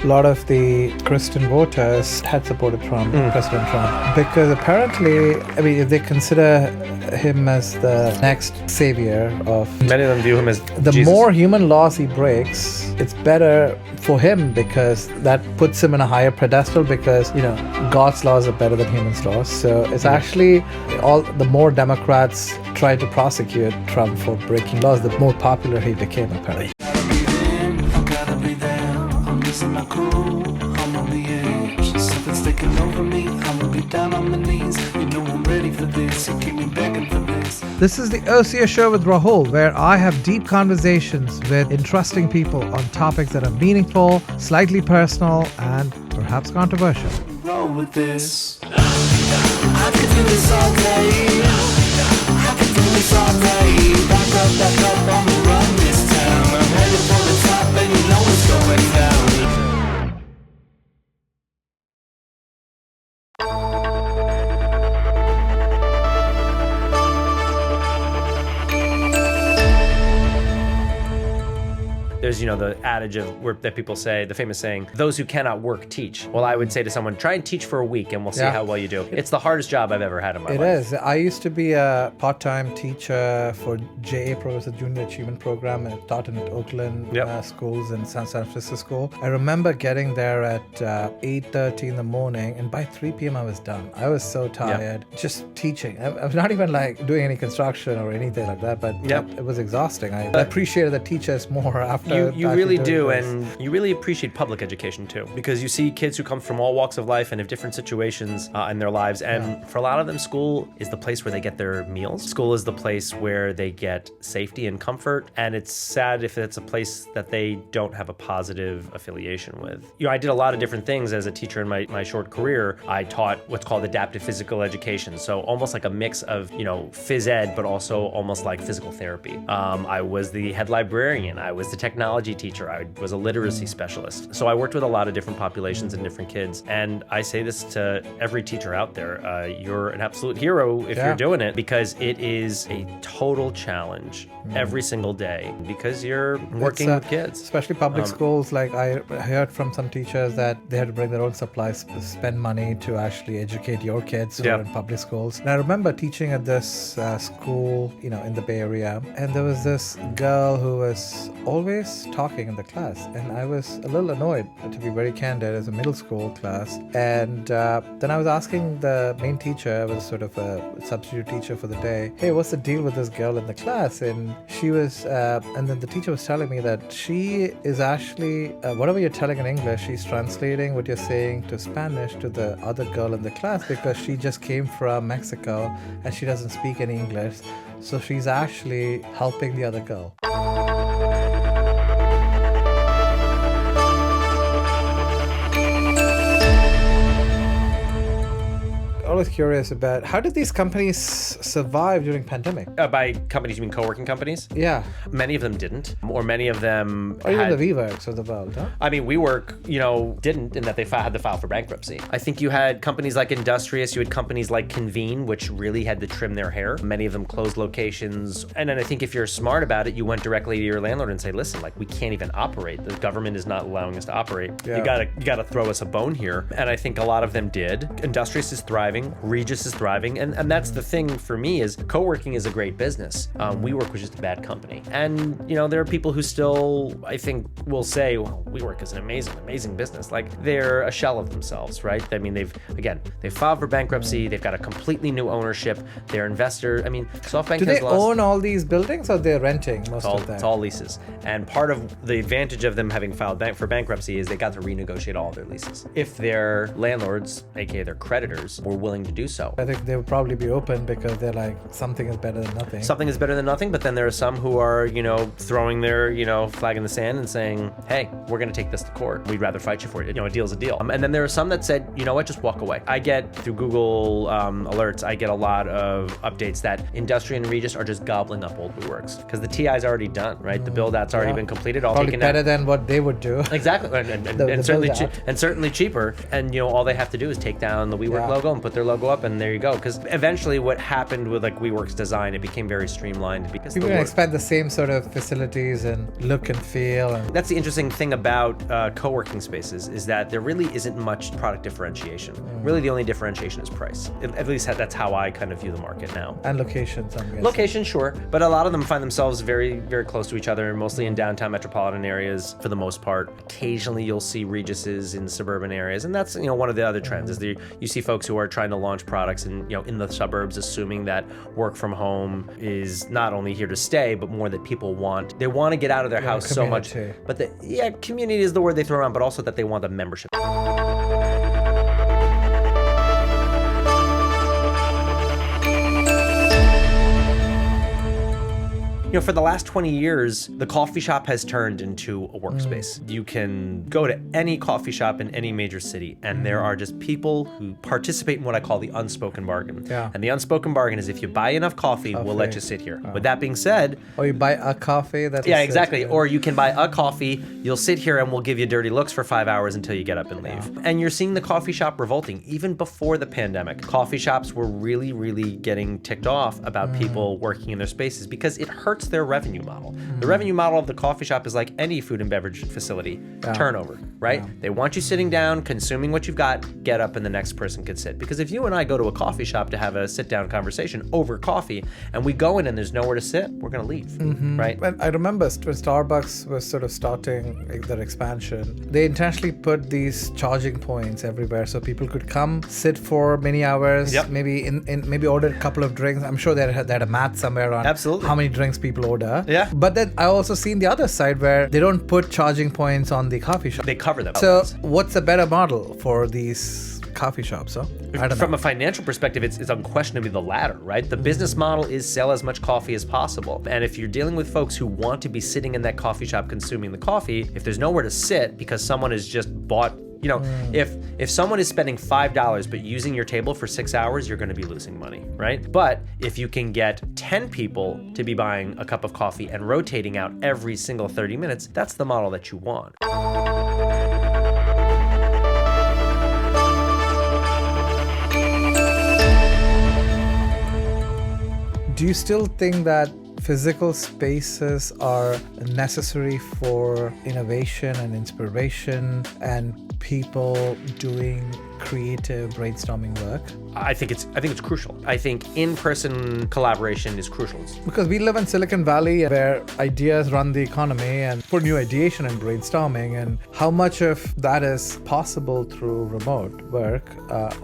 A lot of the Christian voters had supported President Trump, because apparently, if they consider him as the next savior of... Many of them view him as the Jesus. more human laws he breaks, it's better for him, because that puts him in a higher pedestal, because, God's laws are better than humans' laws. So it's actually the more Democrats try to prosecute Trump for breaking laws, the more popular he became, apparently. My cool, I'm on the edge. Something's taking over me. I'm gonna be down on my knees. I'm ready for this. You keep me begging for this. This is the Ocio show with Rahul, where I have deep conversations with interesting people on topics that are meaningful, slightly personal, and perhaps controversial. Roll with this. I could do this all day. I could do this all day. Back up, I'ma run this town. I'm headed for the top, and you know it's going down. There's, the adage that people say, the famous saying, those who cannot work, teach. Well, I would say to someone, try and teach for a week and we'll see how well you do. It's the hardest job I've ever had in my life. It is. I used to be a part-time teacher for JA Professor Junior Achievement Program, and taught in Oakland schools and San Francisco School. I remember getting there at 8:30 in the morning, and by 3 p.m. I was done. I was so tired, just teaching. I was not even doing any construction or anything like that, but it was exhausting. I appreciated the teachers more after. You really do, and you really appreciate public education too, because you see kids who come from all walks of life and have different situations in their lives, and for a lot of them, school is the place where they get their meals. School is the place where they get safety and comfort, and it's sad if it's a place that they don't have a positive affiliation with. I did a lot of different things as a teacher in my short career. I taught what's called adaptive physical education, so almost like a mix of phys ed, but also almost like physical therapy. I was the head librarian. I was the technology teacher. I was a literacy specialist. So I worked with a lot of different populations and different kids. And I say this to every teacher out there. You're an absolute hero if you're doing it, because it is a total challenge every single day, because you're working with kids. Especially public schools. Like I heard from some teachers that they had to bring their own supplies, spend money to actually educate your kids who are in public schools. And I remember teaching at this school, in the Bay Area. And there was this girl who was always talking in the class, and I was a little annoyed, to be very candid, as a middle school class. And then I was asking the main teacher, I was sort of a substitute teacher for the day, hey, what's the deal with this girl in the class? And she was and then the teacher was telling me that she is actually whatever you're telling in English, she's translating what you're saying to Spanish to the other girl in the class, because she just came from Mexico and she doesn't speak any English, so she's actually helping the other girl. Always curious about how did these companies survive during pandemic? By companies, you mean co-working companies? Yeah. Many of them didn't, or many of them or even the WeWorks of the world, huh? WeWork, didn't, in that they had to file for bankruptcy. I think you had companies like Industrious, you had companies like Convene, which really had to trim their hair. Many of them closed locations. And then I think if you're smart about it, you went directly to your landlord and say, listen, we can't even operate. The government is not allowing us to operate. Yeah. You gotta throw us a bone here. And I think a lot of them did. Industrious is thriving. Regis is thriving, and that's the thing for me is co-working is a great business. WeWork was just a bad company, and there are people who still, I think, will say, well, WeWork is an amazing business. They're a shell of themselves, right? I mean, they've filed for bankruptcy. They've got a completely new ownership. Their investor, SoftBank. Do they own all these buildings, or they're renting most of them? It's all leases, and part of the advantage of them having filed for bankruptcy is they got to renegotiate all of their leases. If their landlords, aka their creditors, were willing to do so. I think they would probably be open, because they're like, something is better than nothing. Something is better than nothing, but then there are some who are, throwing their, flag in the sand and saying, hey, we're going to take this to court. We'd rather fight you for it. A deal's a deal. And then there are some that said, you know what, just walk away. I get, through Google alerts, I get a lot of updates that Industry and Regis are just gobbling up old WeWorks, because the TI's already done, right? The build-out's already been completed. All probably taken better out. Than what they would do. Exactly. And certainly cheaper. And all they have to do is take down the WeWork logo and put their logo up, and there you go. Because eventually what happened with like WeWork's design, it became very streamlined because people can expect the same sort of facilities and look and feel. And that's the interesting thing about co-working spaces, is that there really isn't much product differentiation. Really the only differentiation is price. At least that's how I kind of view the market now. And locations, I'm guessing. Location, sure, but a lot of them find themselves very, very close to each other, mostly in downtown metropolitan areas for the most part. Occasionally you'll see Reguses in suburban areas, and that's one of the other trends is you see folks who are trying to launch products in the suburbs, assuming that work from home is not only here to stay, but more that people want. They want to get out of their house so much, but community is the word they throw around, but also that they want the membership. For the last 20 years, the coffee shop has turned into a workspace. You can go to any coffee shop in any major city, and there are just people who participate in what I call the unspoken bargain. Yeah. And the unspoken bargain is if you buy enough coffee, we'll let you sit here. With that being said... Or you buy a coffee. Exactly. Or you can buy a coffee, you'll sit here and we'll give you dirty looks for 5 hours until you get up and leave. And you're seeing the coffee shop revolting. Even before the pandemic, coffee shops were really, really getting ticked off about people working in their spaces because it hurts their revenue model. The revenue model of the coffee shop is like any food and beverage facility, turnover, right? They want you sitting down, consuming what you've got, get up and the next person can sit. Because if you and I go to a coffee shop to have a sit-down conversation over coffee and we go in and there's nowhere to sit, we're gonna leave, right? And I remember when Starbucks was sort of starting their expansion, they intentionally put these charging points everywhere so people could come, sit for many hours, maybe maybe order a couple of drinks. I'm sure they had a math somewhere on how many drinks people order. Yeah. But then I also seen the other side where they don't put charging points on the coffee shop. They cover them. So what's a better model for these coffee shops? From a financial perspective, it's unquestionably the latter, right? The business model is sell as much coffee as possible. And if you're dealing with folks who want to be sitting in that coffee shop consuming the coffee, if there's nowhere to sit because someone has just bought, if someone is spending $5 but using your table for 6 hours, you're going to be losing money, right? But if you can get 10 people to be buying a cup of coffee and rotating out every single 30 minutes, that's the model that you want. Do you still think that physical spaces are necessary for innovation and inspiration and people doing creative brainstorming work? I think it's crucial. I think in-person collaboration is crucial. Because we live in Silicon Valley where ideas run the economy and for new ideation and brainstorming, and how much of that is possible through remote work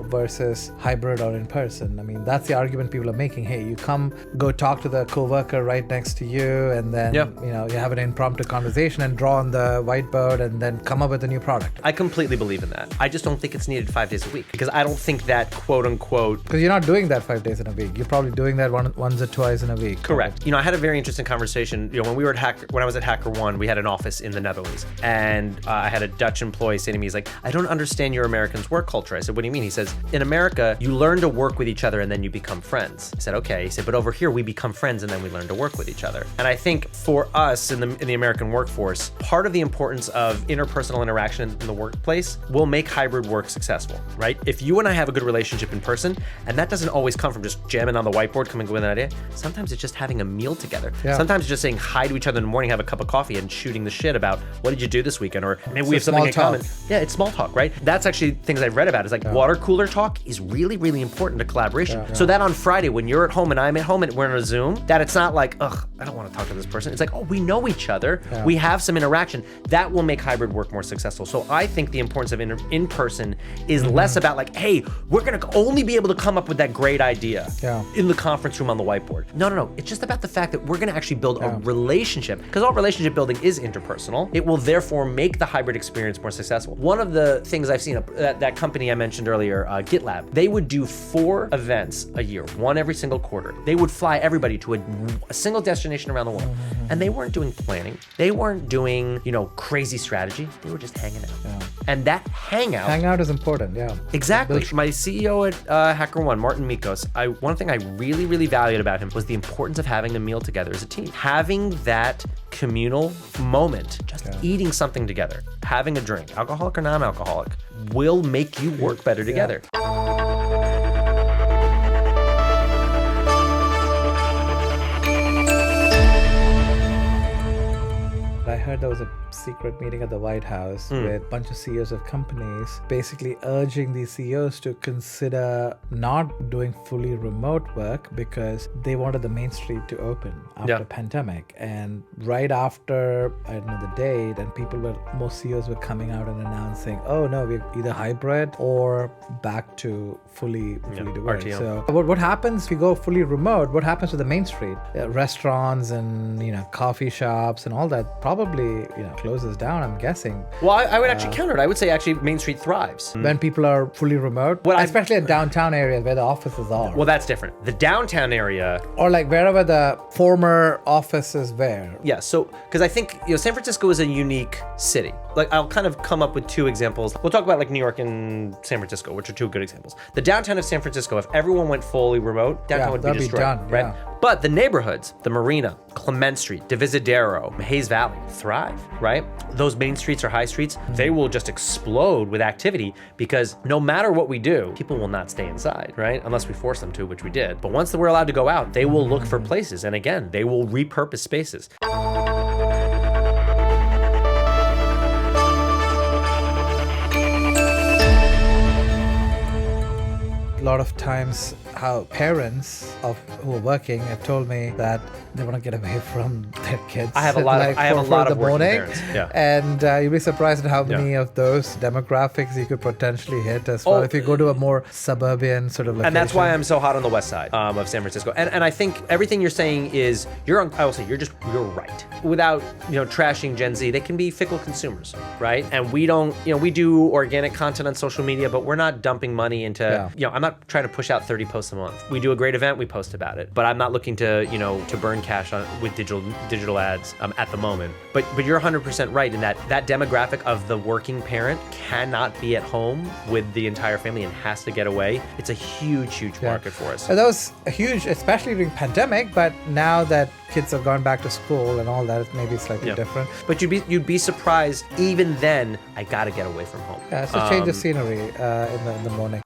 versus hybrid or in person. I mean, that's the argument people are making. Hey, you go talk to the coworker right next to you, and then you have an impromptu conversation and draw on the whiteboard and then come up with a new product. I completely believe in that. I just don't think it's needed 5 days a week because I don't think that quote unquote. Because you're not doing that 5 days in a week. You're probably doing that once or twice in a week. Correct. I had a very interesting conversation. When I was at HackerOne, we had an office in the Netherlands, and I had a Dutch employee say to me, he's like, "I don't understand your Americans' work culture." I said, "What do you mean?" He says, "In America, you learn to work with each other and then you become friends." I said, "Okay." He said, "But over here, we become friends and then we learn to work with each other." And I think for us in the American workforce, part of the importance of interpersonal interaction in the workplace will make hybrid work successful, right? If you and I have a good relationship in person, and that doesn't always come from just jamming on the whiteboard, coming up with an idea. Sometimes it's just having a meal together. Yeah. Sometimes it's just saying hi to each other in the morning, have a cup of coffee, and shooting the shit about what did you do this weekend, or maybe we have something in common. Yeah, it's small talk, right? That's actually things I've read about. It's like water cooler talk is really, really important to collaboration. So that on Friday when you're at home and I'm at home and we're on a Zoom, that it's not like, ugh, I don't want to talk to this person. It's like, oh, we know each other. We have some interaction. That will make hybrid work more successful. So I think the importance of in-person is less about like, hey, we're going to only be able to come up with that great idea in the conference room on the whiteboard. No. It's just about the fact that we're going to actually build a relationship, because all relationship building is interpersonal. It will therefore make the hybrid experience more successful. One of the things I've seen, that company I mentioned earlier, GitLab, they would do 4 events a year, one every single quarter. They would fly everybody to a single destination around the world. And they weren't doing planning. They weren't doing, crazy strategy. They were just hanging out. And that hangout is important, Exactly. My CEO at HackerOne, Martin Mikos, one thing I really, really valued about him was the importance of having a meal together as a team. Having that communal moment, just eating something together, having a drink, alcoholic or non-alcoholic, will make you work better together. heard there was a secret meeting at the White House with a bunch of CEOs of companies basically urging these CEOs to consider not doing fully remote work because they wanted the main street to open after the pandemic. And right after, I don't know the date, and most CEOs were coming out and announcing, oh no, we're either hybrid or back to fully do work. RTO. So what happens if you go fully remote? What happens to the main street? Restaurants and coffee shops and all that probably closes down, I'm guessing. Well, I would actually counter it. I would say actually Main Street thrives When people are fully remote, especially in downtown areas where the offices are. Well, that's different. The downtown area, or like wherever the former offices were. yeah. So because I think San Francisco is a unique city. Like I'll kind of come up with two examples. We'll talk about like New York and San Francisco, which are two good examples. The downtown of San Francisco, if everyone went fully remote, downtown would be destroyed, done, right? yeah. But the neighborhoods, the Marina, Clement Street, Divisadero, Hayes Valley, thrive, right? Those main streets or high streets, they will just explode with activity because no matter what we do, people will not stay inside, right? Unless we force them to, which we did. But once we're allowed to go out, they will look for places. And again, they will repurpose spaces. A lot of times how parents who are working have told me that they want to get away from their kids. I have a lot of working parents. Yeah. And you'll be surprised at how many of those demographics you could potentially hit as well if you go to a more suburban sort of location. And that's why I'm so hot on the west side of San Francisco. And I think everything you're saying is you're right. Without trashing Gen Z, they can be fickle consumers, right? And we don't we do organic content on social media, but we're not dumping money into I'm not trying to push out 30 posts a month. We do a great event, we post about it. But I'm not looking to to burn cash with digital ads at the moment. But you're 100% right in that demographic of the working parent cannot be at home with the entire family and has to get away. It's a huge market for us. That was a huge, especially during pandemic, but now that kids have gone back to school and all that, it may be slightly different. But you'd be surprised, even then, I gotta get away from home. Yeah, so change the scenery in the morning.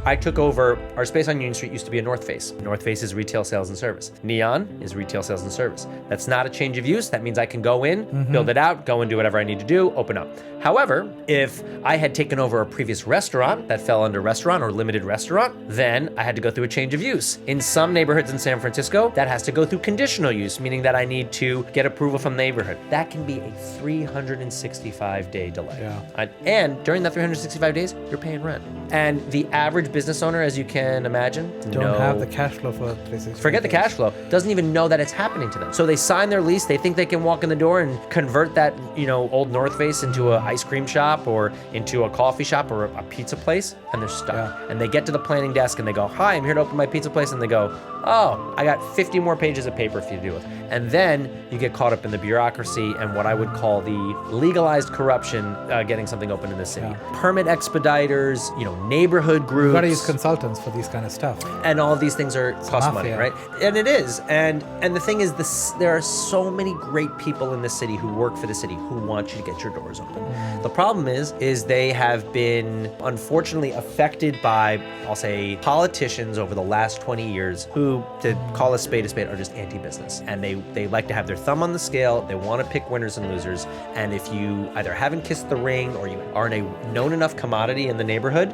I took over, our space on Union Street used to be a North Face. North Face is retail sales and service. Neon is retail sales and service. That's not a change of use. That means I can go in, build it out, go and do whatever I need to do, open up. However, if I had taken over a previous restaurant that fell under restaurant or limited restaurant, then I had to go through a change of use. In some neighborhoods in San Francisco, that has to go through conditional use, meaning that I need to get approval from the neighborhood. That can be a 365-day delay. Yeah. And during that 365 days, you're paying rent. And the average business owner, as you can imagine, don't have the cash flow for 365. Forget the cash flow. Doesn't even know that it's happening to them. So they sign their lease. They think they can walk in the door and convert that, old North Face into an ice cream shop or into a coffee shop or a pizza place, and they're stuck. Yeah. And they get to the planning desk and they go, "Hi, I'm here to open my pizza place." And they go, "Oh, I got 50 more pages of paper for you to deal with." And then you get caught up in the bureaucracy and what I would call the legalized corruption getting something open in the city. Yeah. Permit expediters, neighborhood groups. You've got to use consultants for these kind of stuff. And all of these things cost money, right? And it is. And the thing is, there are so many great people in this city who work for the city who want you to get your doors open. The problem is they have been unfortunately affected by, I'll say, politicians over the last 20 years who, to call a spade, are just anti-business. And they like to have their thumb on the scale. They want to pick winners and losers. And if you either haven't kissed the ring or you aren't a known enough commodity in the neighborhood,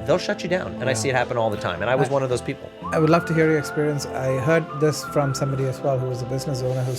they'll shut you down. And I see it happen all the time. And I was one of those people. I would love to hear your experience. I heard this from somebody as well who was a business owner who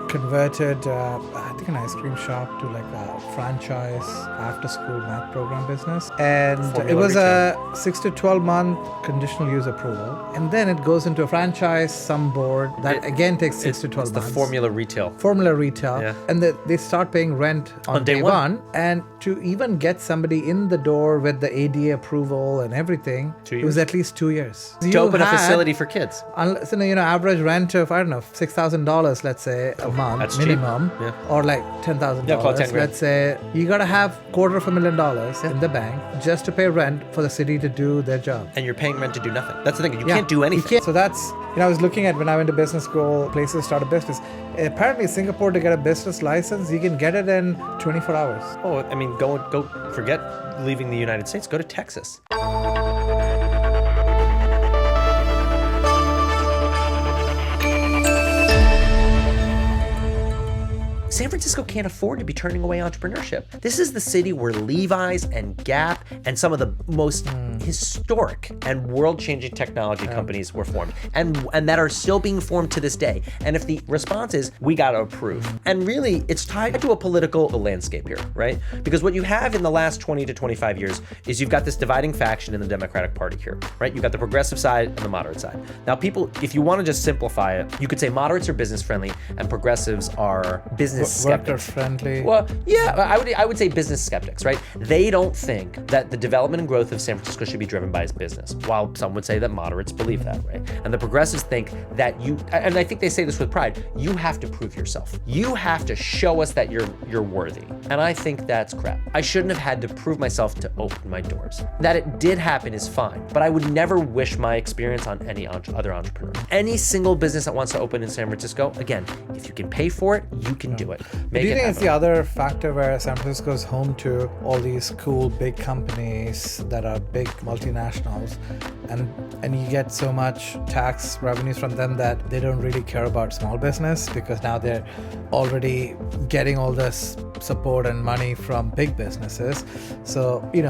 converted, I think an ice cream shop to like a franchise after-school math program business. And it was a 6 to 12 month conditional use approval. And then it goes into a franchise, some board that again takes 6 to 12 months. It's the Formula Retail. Yeah. And they start paying rent on day one. And to even get somebody in the door with the ADA approval and everything, it was at least 2 years. To open a facility for kids. Unless, average rent of, I don't know, $6,000, let's say, a month. That's minimum. cheap. Yeah. Or like $10,000. Yeah, call it 10 grand. Let's say you got to have $250,000 in the bank just to pay rent for the city to do their job. And you're paying rent to do nothing. That's the thing. You can't do anything. You can't. So that's, I was looking at when I went to business school, places to start a business. Apparently, Singapore, to get a business license, you can get it in 24 hours. Oh, I mean, go forget leaving the United States. Go to Texas. San Francisco can't afford to be turning away entrepreneurship. This is the city where Levi's and Gap and some of the most historic and world-changing technology companies were formed, and that are still being formed to this day. And if the response is, we got to approve. And really, it's tied to a political landscape here, right? Because what you have in the last 20 to 25 years is you've got this dividing faction in the Democratic Party here, right? You've got the progressive side and the moderate side. Now, people, if you want to just simplify it, you could say moderates are business friendly and progressives are business skeptics. Worker friendly. Well, yeah, I would say business skeptics, right? They don't think that the development and growth of San Francisco should be driven by its business, while some would say that moderates believe that, right? And the progressives think that and I think they say this with pride, you have to prove yourself. You have to show us that you're worthy. And I think that's crap. I shouldn't have had to prove myself to open my doors. That it did happen is fine, but I would never wish my experience on any other entrepreneur. Any single business that wants to open in San Francisco, again, if you can pay for it, you can do it. Do you think it's the other factor where San Francisco is home to all these cool big companies that are big multinationals, and you get so much tax revenues from them that they don't really care about small business because now they're already getting all this support and money from big businesses. So you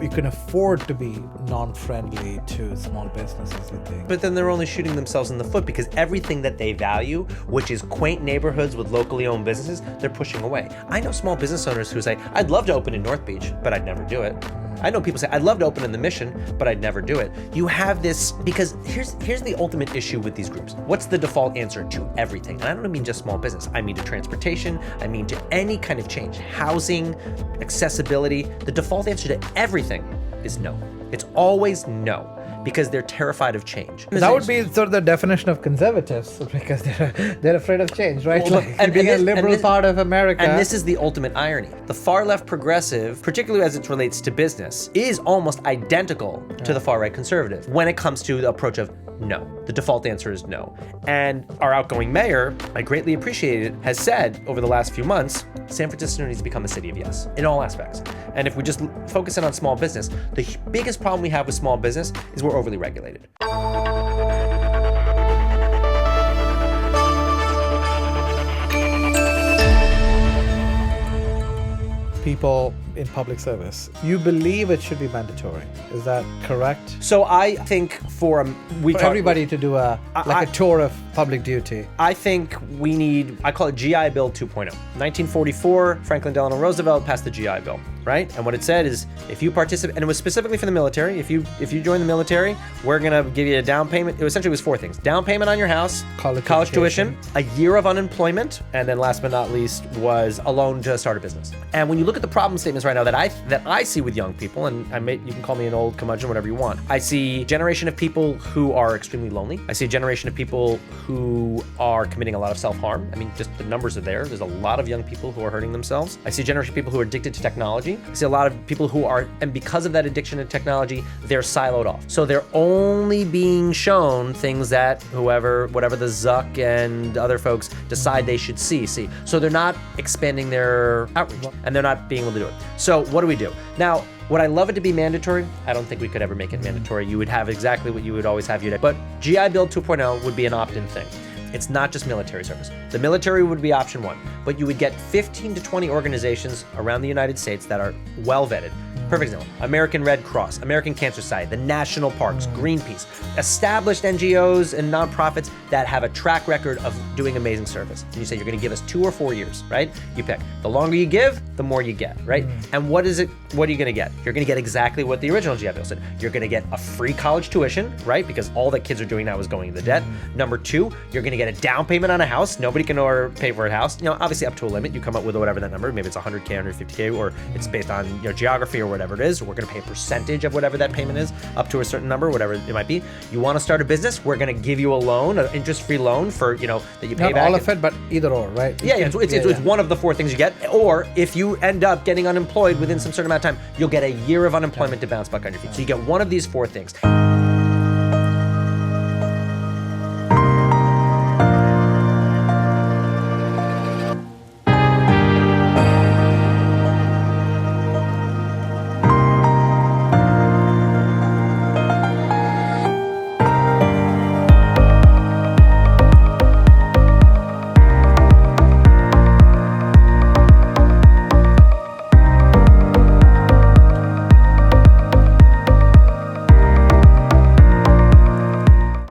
can afford to be non-friendly to small businesses, I think. But then they're only shooting themselves in the foot because everything that they value, which is quaint neighborhoods with locally owned businesses, they're pushing away. I know small business owners who say, I'd love to open in North Beach, but I'd never do it. I know people say, I'd love to open in the Mission, but I'd never do it. You have this, because here's the ultimate issue with these groups. What's the default answer to everything? And I don't mean just small business. I mean to transportation. I mean to any kind of change. Housing, accessibility. The default answer to everything is no. It's always no, because they're terrified of change. That would be sort of the definition of conservatives, because they're afraid of change, right? Well, and being a liberal part of America. And this is the ultimate irony. The far left progressive, particularly as it relates to business, is almost identical to the far right conservative when it comes to the approach of no. The default answer is no. And our outgoing mayor, I greatly appreciate it, has said over the last few months, San Francisco needs to become a city of yes in all aspects. And if we just focus in on small business, the biggest problem we have with small business is we're overly regulated. People in public service, you believe it should be mandatory. Is that correct? So I think for everybody to do a tour of public duty. I think we need, I call it GI Bill 2.0. 1944, Franklin Delano Roosevelt passed the GI Bill, right? And what it said is, if you participate, and it was specifically for the military, if you join the military, we're gonna give you a down payment. It essentially was 4 things: down payment on your house, college tuition, a year of unemployment, and then last but not least was a loan to start a business. And when you look at the problem statements right now that I see with young people, and you can call me an old curmudgeon, whatever you want. I see a generation of people who are extremely lonely. I see a generation of people who are committing a lot of self-harm. I mean, just the numbers are there. There's a lot of young people who are hurting themselves. I see a generation of people who are addicted to technology. I see a lot of people who are, and because of that addiction to technology, they're siloed off. So they're only being shown things that whatever the Zuck and other folks decide they should see. So they're not expanding their outreach, and they're not being able to do it. So what do we do? Now, would I love it to be mandatory? I don't think we could ever make it mandatory. You would have exactly what you would always have. But GI Bill 2.0 would be an opt-in thing. It's not just military service. The military would be option 1, but you would get 15 to 20 organizations around the United States that are well vetted. Perfect example: American Red Cross, American Cancer Society, the national parks, Greenpeace, established NGOs and nonprofits that have a track record of doing amazing service. And you say, you're gonna give us 2 or 4 years, right? You pick. The longer you give, the more you get, right? And what are you gonna get? You're gonna get exactly what the original GI Bill said. You're gonna get a free college tuition, right? Because all that kids are doing now is going into debt. Number 2, you're gonna get a down payment on a house. Nobody can pay for a house. Obviously up to a limit. You come up with whatever that number, maybe it's 100K, 150K, or it's based on geography or whatever it is. We're going to pay a percentage of whatever that payment is, up to a certain number, whatever it might be. You want to start a business, we're going to give you a loan, an interest-free loan for, that you pay Not back. all of it, but either or, right? It's one of the 4 things you get. Or if you end up getting unemployed within some certain amount of time, you'll get a year of unemployment to bounce back on your feet. So you get one of these 4 things.